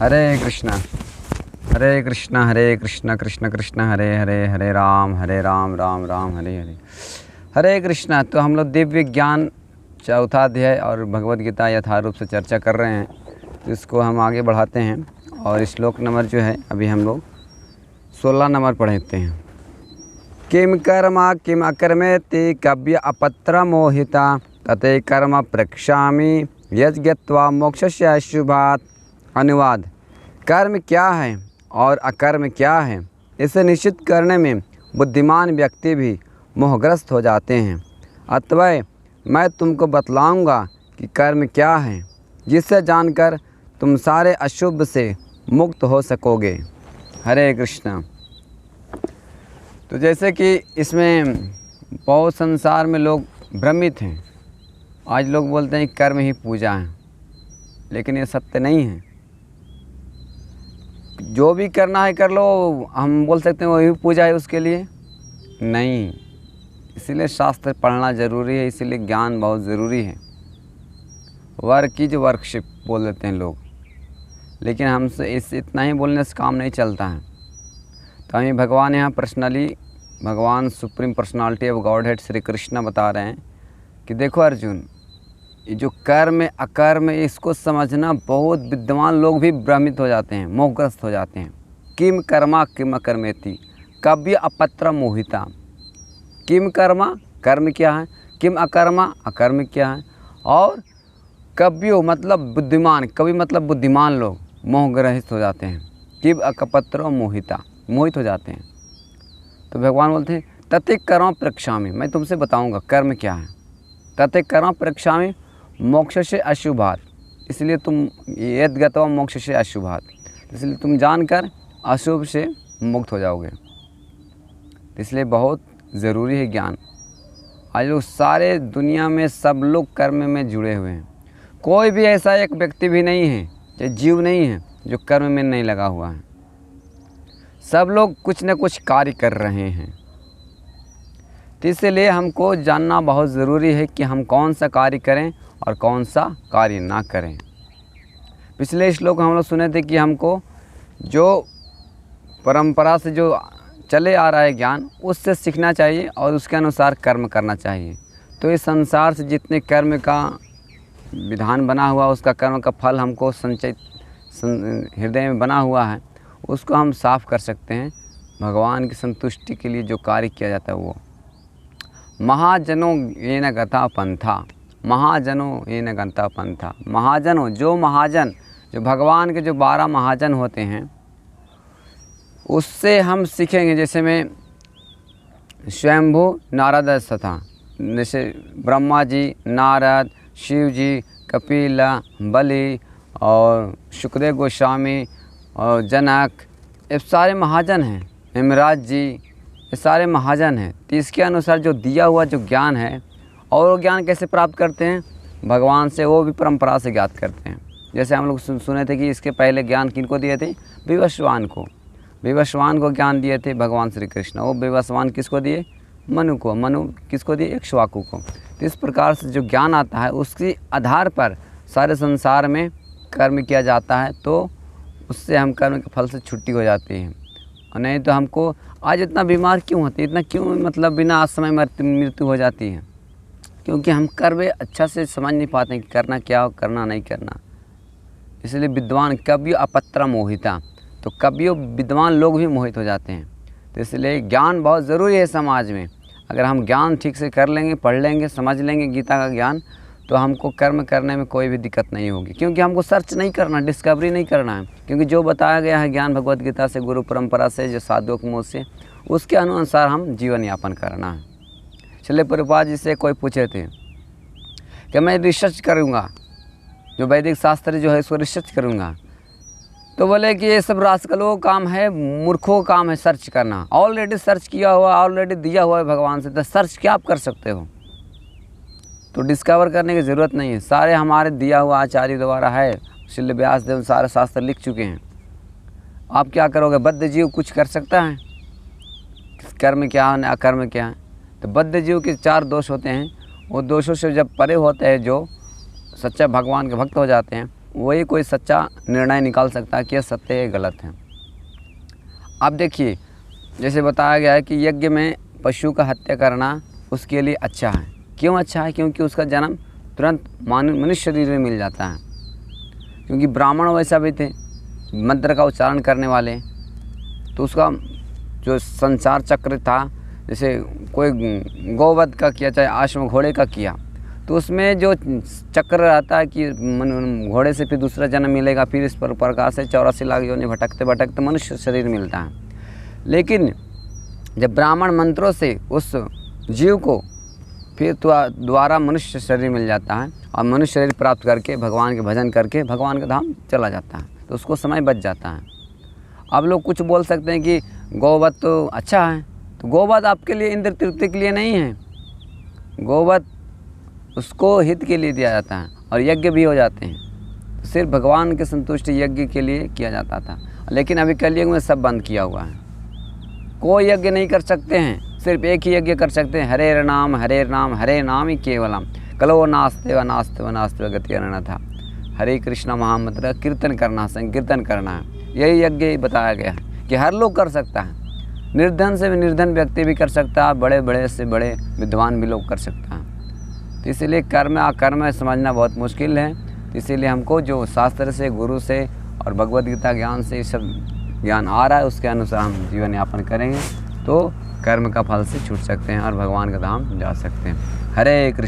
हरे कृष्णा हरे कृष्णा हरे कृष्णा कृष्ण कृष्ण हरे हरे, हरे राम राम राम हरे हरे। हरे कृष्णा। तो हम लोग दिव्य ज्ञान चौथा अध्याय और भगवद गीता यथार्थ रूप से चर्चा कर रहे हैं, तो इसको हम आगे बढ़ाते हैं। और श्लोक नंबर जो है अभी हम लोग 16 नंबर पढ़ते हैं। किम कर्मा किम अकर्मेति कव्य अपत्र मोहिता तते कर्म प्रक्षामि यज्ञत्वा मोक्षस्य अशुभात्। अनुवाद: कर्म क्या है और अकर्म क्या है, इसे निश्चित करने में बुद्धिमान व्यक्ति भी मोहग्रस्त हो जाते हैं। अतः मैं तुमको बतलाऊंगा कि कर्म क्या है, जिससे जानकर तुम सारे अशुभ से मुक्त हो सकोगे। हरे कृष्णा। तो जैसे कि इसमें बहुत संसार में लोग भ्रमित हैं। आज लोग बोलते हैं कर्म ही पूजा है, लेकिन ये सत्य नहीं है। जो भी करना है कर लो, हम बोल सकते हैं वही पूजा है उसके लिए? नहीं। इसीलिए शास्त्र पढ़ना ज़रूरी है, इसीलिए ज्ञान बहुत ज़रूरी है। वर्क की जो वर्कशिप बोल देते हैं लोग, लेकिन हमसे इस इतना ही बोलने से काम नहीं चलता है। तो हमें भगवान यहाँ पर्सनली, भगवान supreme personality of God head Shri Krishna बता रहे हैं कि देखो अर्जुन, ये जो कर्म है अकर्म है, इसको समझना बहुत विद्वान लोग भी भ्रमित हो जाते हैं, मोहग्रस्त हो जाते हैं। किम कर्मा किम अकर्मेति कव्य अपत्र मोहिता। किम कर्मा, कर्म क्या है, किम अकर्मा, अकर्म क्या है, और कव्यो मतलब बुद्धिमान, कवि मतलब बुद्धिमान लोग मोहग्रस्त हो जाते हैं। किम अकपत्र मोहिता, मोहित हो जाते हैं। तो भगवान बोलते हैं तते कर्म प्रक्षामि, मैं तुमसे बताऊंगा कर्म क्या है। तते कर्म प्रक्षामि मोक्ष से अशुभात, इसलिए तुम यद गतवा मोक्ष से अशुभात, इसलिए तुम जानकर अशुभ से मुक्त हो जाओगे। इसलिए बहुत ज़रूरी है ज्ञान। आज लोग सारे दुनिया में सब लोग कर्म में जुड़े हुए हैं। कोई भी ऐसा एक व्यक्ति भी नहीं है, जो जीव नहीं है, जो कर्म में नहीं लगा हुआ है। सब लोग कुछ न कुछ कार्य कर रहे हैं। तो इसलिए हमको जानना बहुत ज़रूरी है कि हम कौन सा कार्य करें और कौन सा कार्य ना करें। पिछले श्लोक हम लोग सुने थे कि हमको जो परंपरा से जो चले आ रहा है ज्ञान, उससे सीखना चाहिए और उसके अनुसार कर्म करना चाहिए। तो इस संसार से जितने कर्म का विधान बना हुआ, उसका कर्म का फल हमको संचित हृदय में बना हुआ है, उसको हम साफ कर सकते हैं। भगवान की संतुष्टि के लिए जो कार्य किया जाता है वो महाजनों ये न गता पंथा, महाजनों ये न गता पंथा। महाजनों, जो महाजन, जो भगवान के जो 12 महाजन होते हैं, उससे हम सीखेंगे। जैसे में स्वयंभू नारद था, जैसे ब्रह्मा जी, नारद, शिव जी, कपिल, बलि और सुखदेव गोस्वामी और जनक, ये सारे महाजन हैं। हिमराज जी, ये सारे महाजन हैं। तो इसके अनुसार जो दिया हुआ जो ज्ञान है, और वो ज्ञान कैसे प्राप्त करते हैं? भगवान से, वो भी परंपरा से ज्ञात करते हैं। जैसे हम लोग सुने थे कि इसके पहले ज्ञान किनको दिए थे? विवस्वान को। विवस्वान को ज्ञान दिए थे भगवान श्री कृष्ण। वो विवस्वान किसको दिए? मनु को। मनु किसको दिए? इक्ष्वाकु को। तो इस प्रकार से जो ज्ञान आता है, उसके आधार पर सारे संसार में कर्म किया जाता है, तो उससे हम कर्म के फल से छुट्टी हो जाती है। और नहीं तो हमको आज इतना बीमार क्यों होते, इतना क्यों मतलब बिना असमय मृत्यु हो जाती है? क्योंकि हम कर्म अच्छा से समझ नहीं पाते कि करना क्या और करना नहीं करना। इसलिए विद्वान कव्य अपत्र मोहिता, तो कव्यों विद्वान लोग भी मोहित हो जाते हैं। तो इसलिए ज्ञान बहुत ज़रूरी है समाज में। अगर हम ज्ञान ठीक से कर लेंगे, पढ़ लेंगे, समझ लेंगे गीता का ज्ञान, तो हमको कर्म करने में कोई भी दिक्कत नहीं होगी। क्योंकि हमको सर्च नहीं करना, डिस्कवरी नहीं करना है। क्योंकि जो बताया गया है ज्ञान भगवद गीता से, गुरु परंपरा से, जो साधुओं के मुँह से, उसके अनुसार हम जीवन यापन करना है। चलिए, प्रभुपाद जी से कोई पूछे थे कि मैं रिसर्च करूँगा, जो वैदिक शास्त्र जो है इसको रिसर्च करूँगा, तो बोले कि ये सब रास्कलों का काम है, मूर्खों का काम है सर्च करना। ऑलरेडी सर्च किया हुआ, ऑलरेडी दिया हुआ है भगवान से, तो सर्च क्या आप कर सकते हो? तो डिस्कवर करने की ज़रूरत नहीं है। सारे हमारे दिया हुआ आचार्य द्वारा है, शिल व्यास देव सारे शास्त्र लिख चुके हैं। आप क्या करोगे? बद्ध जीव कुछ कर सकता है? कर्म क्या है, अकर्म क्या है? तो बद्ध जीव के 4 दोष होते हैं। वो दोषों से जब परे होते हैं, जो सच्चा भगवान के भक्त हो जाते हैं, वही कोई सच्चा निर्णय निकाल सकता है कि यह सत्य है गलत है। अब देखिए, जैसे बताया गया है कि यज्ञ में पशु का हत्या करना उसके लिए अच्छा है। क्यों अच्छा है? क्योंकि उसका जन्म तुरंत मनुष्य शरीर में मिल जाता है। क्योंकि ब्राह्मण वैसा भी थे, मंत्र का उच्चारण करने वाले, तो उसका जो संसार चक्र था, जैसे कोई गौवध का किया चाहे अश्व घोड़े का किया, तो उसमें जो चक्र रहता है कि घोड़े से फिर दूसरा जन्म मिलेगा, फिर इस प्रकार से 84 लाख योनि भटकते भटकते मनुष्य शरीर मिलता है। लेकिन जब ब्राह्मण मंत्रों से उस जीव को फिर दोबारा मनुष्य शरीर मिल जाता है और मनुष्य शरीर प्राप्त करके भगवान के भजन करके भगवान का धाम चला जाता है, तो उसको समय बच जाता है। अब लोग कुछ बोल सकते हैं कि गौवध तो अच्छा है, तो गौवध आपके लिए इंद्र तृप्ति के लिए नहीं है। गौवध उसको हित के लिए दिया जाता है और यज्ञ भी हो जाते हैं, तो सिर्फ भगवान के संतुष्टि यज्ञ के लिए किया जाता था। लेकिन अभी कलयुग में सब बंद किया हुआ है, कोई यज्ञ नहीं कर सकते हैं, सिर्फ एक ही यज्ञ कर सकते हैं, हरे नाम हरे नाम ही केवलम, कलो नास्ते व नास्ते व नास्ते व गति था। हरे कृष्ण महामंत्र कीर्तन करना, संकीर्तन करना है, यही यज्ञ बताया गया है कि हर लोग कर सकता है। निर्धन से भी निर्धन व्यक्ति भी कर सकता है, बड़े बड़े से बड़े विद्वान भी लोग कर सकता है। तो इसीलिए कर्म अकर्म समझना बहुत मुश्किल है। तो इसीलिए हमको जो शास्त्र से, गुरु से और भगवद गीता ज्ञान से ये सब ज्ञान आ रहा है, उसके अनुसार हम जीवन यापन करेंगे तो कर्म का फल से छूट सकते हैं और भगवान का धाम जा सकते हैं। हरे कृष्ण।